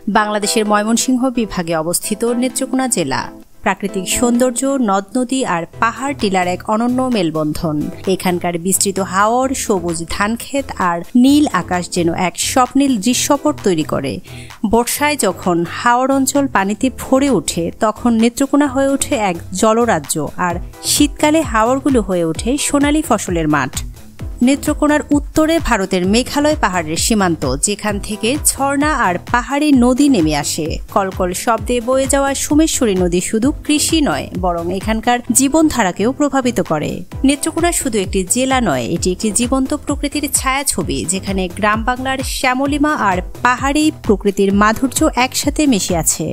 বাংলাদেশের ময়মনসিংহ বিভাগে অবস্থিত নেত্রকোনা জেলা প্রাকৃতিক সৌন্দর্য, নদ নদী আর পাহাড় টিলার এক অনন্য মেলবন্ধন। এখানকার বিস্তৃত হাওর, সবুজ ধানক্ষেত আর নীল আকাশ যেন এক স্বপ্নীল দৃশ্যপট তৈরি করে। বর্ষায় যখন হাওর অঞ্চল পানিতে ভরে ওঠে তখন নেত্রকোনা হয়ে ওঠে এক জলরাজ্য, আর শীতকালে হাওরগুলো হয়ে ওঠে সোনালী ফসলের মাঠ। নেত্রকোনার উত্তরে ভারতের মেঘালয় পাহাড়ের সীমান্ত, যেখান থেকে ঝর্ণা আর পাহাড়ি নদী নেমে আসে। কলকল শব্দে বয়ে যাওয়া সোমেশ্বরী নদী শুধু কৃষি নয়, বরং এখানকার জীবনধারাকেও প্রভাবিত করে। নেত্রকোনা শুধু একটি জেলা নয়, এটি একটি জীবন্ত প্রকৃতির ছায়াছবি, যেখানে গ্রাম বাংলার শ্যামলিমা আর পাহাড়ি প্রকৃতির মাধুর্য একসাথে মিশে আছে।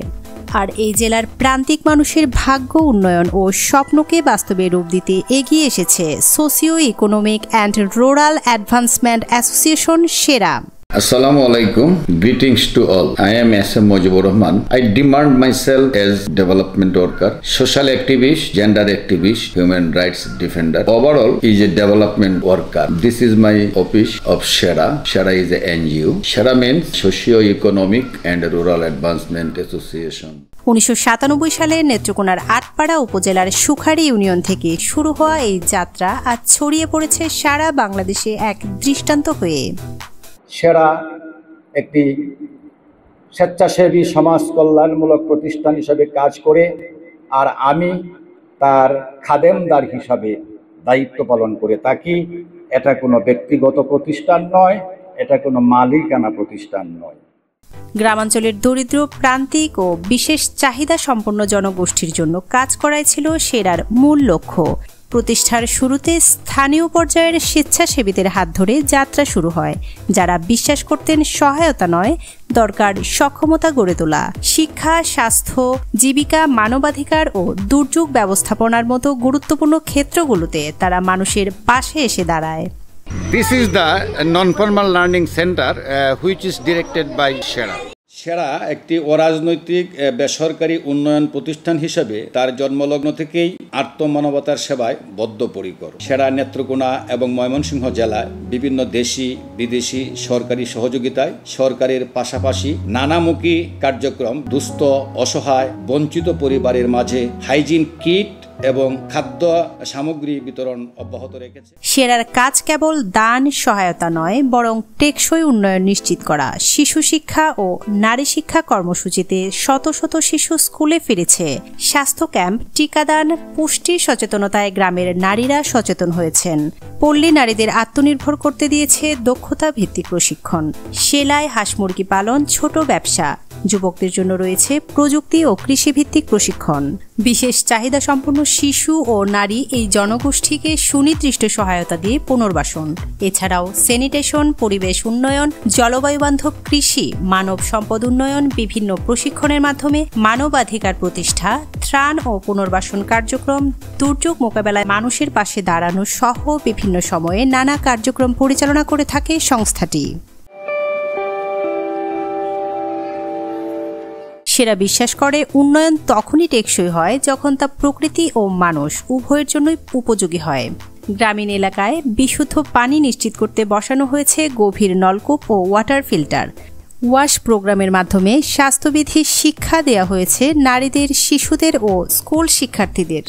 আর এই জেলার প্রান্তিক মানুষের ভাগ্য উন্নয়ন ও স্বপ্নকে বাস্তবে রূপ দিতে এগিয়ে এসেছে socio economic and rural advancement association সেরা। Assalamu alaikum. Greetings to all. I am S.M. Mujibur Rahman. I demand myself as development worker, social activist, gender activist, human rights defender. Overall is a development worker. This is my office of SHERA. SHERA is a NGO. SHERA means Socio-Economic and Rural Advancement Association. 1997 সালে নেত্রকোনার আটপাড়া উপজেলার সুখারি union থেকে শুরু হওয়া এই যাত্রা আজ ছড়িয়ে পড়েছে সারা বাংলাদেশে এক দৃষ্টান্ত হয়ে। সেরা একটি স্বেচ্ছাসেবী সমাজ কল্যাণমূলক প্রতিষ্ঠান হিসেবে কাজ করে, আর আমি তার খাদেমদার হিসাবে দায়িত্ব পালন করে থাকি। এটা কোনো ব্যক্তিগত প্রতিষ্ঠান নয়, এটা কোনো মালিকানা প্রতিষ্ঠান নয়। গ্রামাঞ্চলের দরিদ্র, প্রান্তিক ও বিশেষ চাহিদা সম্পন্ন জনগোষ্ঠীর জন্য কাজ করাই ছিল সেরার মূল লক্ষ্য। প্রতিষ্ঠার শুরুতে স্থানীয় পর্যায়ের স্বেচ্ছাসেবীদের হাত ধরে যাত্রা শুরু হয়, যারা বিশ্বাস করতেন সহায়তা নয়, দরকার সক্ষমতা গড়ে তোলা। শিক্ষা, স্বাস্থ্য, জীবিকা, মানবাধিকার ও দুর্যোগ ব্যবস্থাপনার মতো গুরুত্বপূর্ণ ক্ষেত্রগুলোতে তারা মানুষের পাশে এসে দাঁড়ায়। This is the non-formal learning center which is directed by SHERA. সেরা একটি অরাজনৈতিক বেসরকারি উন্নয়ন প্রতিষ্ঠান হিসেবে তার জন্মলগ্ন থেকেই আত্মমানবতার সেবায় বদ্ধপরিকর। সেরা নেত্রকোনা এবং ময়মনসিংহ জেলায় বিভিন্ন দেশি বিদেশি সরকারি সহযোগিতায় সরকারের পাশাপাশি নানামুখী কার্যক্রম দুস্থ, অসহায়, বঞ্চিত পরিবারের মাঝে হাইজিন কিট এবং খাদ্য সামগ্রী বিতরণ অব্যাহত রেখেছে। সেরার কাজ কেবল দান সহায়তা নয়, বরং টেকসই উন্নয়ন নিশ্চিত করা। শিশু শিক্ষা ও নারী শিক্ষা কর্মসূচিতে শত শত শিশু স্কুলে ফিরেছে। স্বাস্থ্য ক্যাম্প, টিকাদান, পুষ্টি সচেতনতায় গ্রামের নারীরা সচেতন হয়েছেন। পল্লী নারীদের আত্মনির্ভর করতে দিয়েছে দক্ষতা ভিত্তিক প্রশিক্ষণ। সেলাই, হাঁস মুরগি পালন, ছোট ব্যবসা। যুবকদের জন্য রয়েছে প্রযুক্তি ও কৃষিভিত্তিক প্রশিক্ষণ। বিশেষ চাহিদা সম্পন্ন শিশু ও নারী এই জনগোষ্ঠীকে সুনির্দিষ্ট সহায়তা দিয়ে পুনর্বাসন। এছাড়াও স্যানিটেশন, পরিবেশ উন্নয়ন, জলবায়ু বান্ধব কৃষি, মানব সম্পদ উন্নয়ন, বিভিন্ন প্রশিক্ষণের মাধ্যমে মানবাধিকার প্রতিষ্ঠা, ত্রাণ ও পুনর্বাসন কার্যক্রম, দুর্যোগ মোকাবেলায় মানুষের পাশে দাঁড়ানো সহ বিভিন্ন সময়ে নানা কার্যক্রম পরিচালনা করে থাকে সংস্থাটি। সেরা বিশ্বাস করে উন্নয়ন তখনই টেকসই হয় যখন তা প্রকৃতি ও মানুষ উভয়ের জন্যই উপযোগী হয়। গ্রামীণ এলাকায় বিশুদ্ধ পানি নিশ্চিত করতে বসানো হয়েছে গভীর নলকূপ ও ওয়াটার ফিল্টার। ওয়াশ প্রোগ্রামের মাধ্যমে স্বাস্থ্যবিধি শিক্ষা দেয়া হয়েছে নারীদের, শিশুদের ও স্কুল শিক্ষার্থীদের।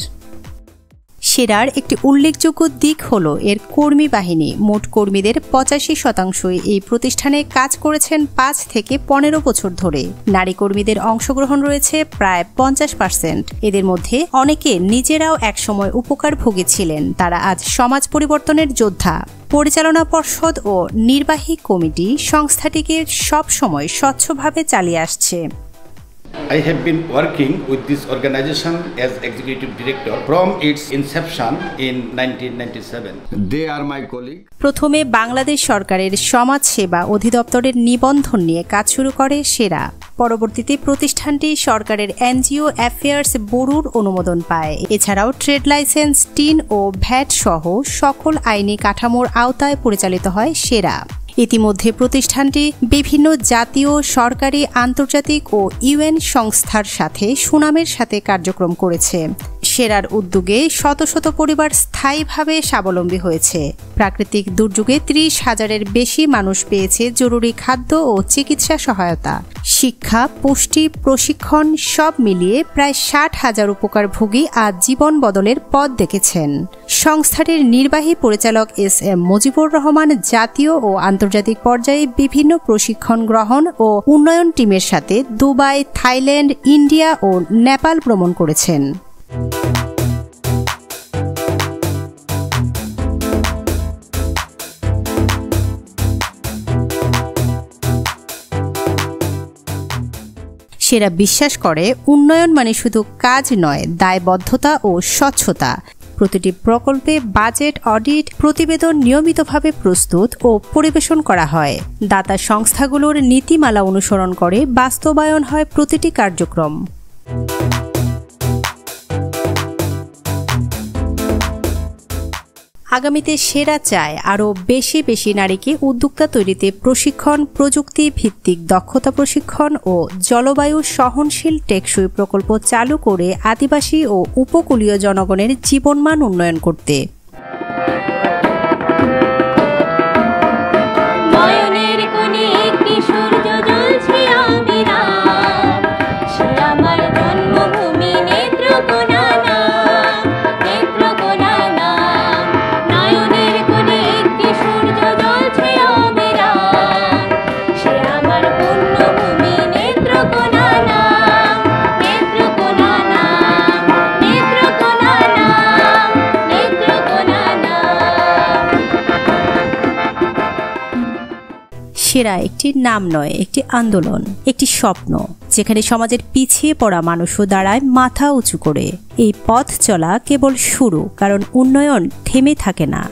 সেরার একটি উল্লেখযোগ্য দিক হল এর কর্মী বাহিনী। মোট কর্মীদের 85% এই প্রতিষ্ঠানে কাজ করেছেন 5 থেকে 15 বছর ধরে। নারী কর্মীদের অংশগ্রহণ রয়েছে প্রায় 50%। এদের মধ্যে অনেকে নিজেরাও একসময় উপকারভোগী ছিলেন। তারা আজ সমাজ পরিবর্তনের যোদ্ধা। পরিচালনা পর্ষদ ও নির্বাহী কমিটি সংস্থাটিকে সবসময় স্বচ্ছভাবে চালিয়ে আসছে। I have been working with this organization as executive director from its inception in 1997. They are my colleague. প্রথমে বাংলাদেশ সরকারের সমাজ সেবা অধিদপ্তরের নিবন্ধন নিয়ে কাজ শুরু করে সেরা। পরবর্তীতে প্রতিষ্ঠানটি সরকারের এনজিও অ্যাফেয়ার্স ব্যুরোর অনুমোদন পায়। এছাড়াও ট্রেড লাইসেন্স, টিন ও ভ্যাট সহ সকল আইনি কাঠামোর আওতায় পরিচালিত হয় সেরা। ইতিমধ্যে প্রতিষ্ঠানটি বিভিন্ন জাতীয়, সরকারি, আন্তর্জাতিক ও ইউএন সংস্থার সাথে সুনামের সাথে কার্যক্রম করেছে। সেরার উদ্যোগে শত শত পরিবার স্থায়ীভাবে স্বাবলম্বী হয়েছে। প্রাকৃতিক দুর্যোগে ৩০,০০০-এর বেশি মানুষ পেয়েছে জরুরি খাদ্য ও চিকিৎসা সহায়তা। শিক্ষা, পুষ্টি, প্রশিক্ষণ সব মিলিয়ে প্রায় ৬০,০০০ উপকারভোগী আজ জীবন বদলের পথ দেখেছেন। সংস্থাটির নির্বাহী পরিচালক এস.এম. মুজিবুর রহমান জাতীয় ও আন্তর্জাতিক পর্যায়ে বিভিন্ন প্রশিক্ষণ গ্রহণ ও উন্নয়ন টিমের সাথে দুবাই, থাইল্যান্ড, ইন্ডিয়া ও নেপাল ভ্রমণ করেছেন। সেরা বিশ্বাস করে উন্নয়ন মানে শুধু কাজ নয়, দায়বদ্ধতা ও স্বচ্ছতা। প্রতিটি প্রকল্পে বাজেট, অডিট, প্রতিবেদন নিয়মিতভাবে প্রস্তুত ও পরিবেশন করা হয়। দাতা সংস্থাগুলোর নীতিমালা অনুসরণ করে বাস্তবায়ন হয় প্রতিটি কার্যক্রম। আগামীতে সেরা চায় আরও বেশি বেশি নারীকে উদ্যোক্তা তৈরিতে প্রশিক্ষণ, প্রযুক্তি ভিত্তিক দক্ষতা প্রশিক্ষণ ও জলবায়ু সহনশীল টেকসই প্রকল্প চালু করে আদিবাসী ও উপকূলীয় জনগণের জীবনমান উন্নয়ন করতে। সেরা একটি নাম নয়, একটি আন্দোলন, একটি স্বপ্ন, যেখানে সমাজের পিছিয়ে পড়া মানুষও দাঁড়ায় মাথা উঁচু করে। এই পথ চলা কেবল শুরু, কারণ উন্নয়ন থেমে থাকে না।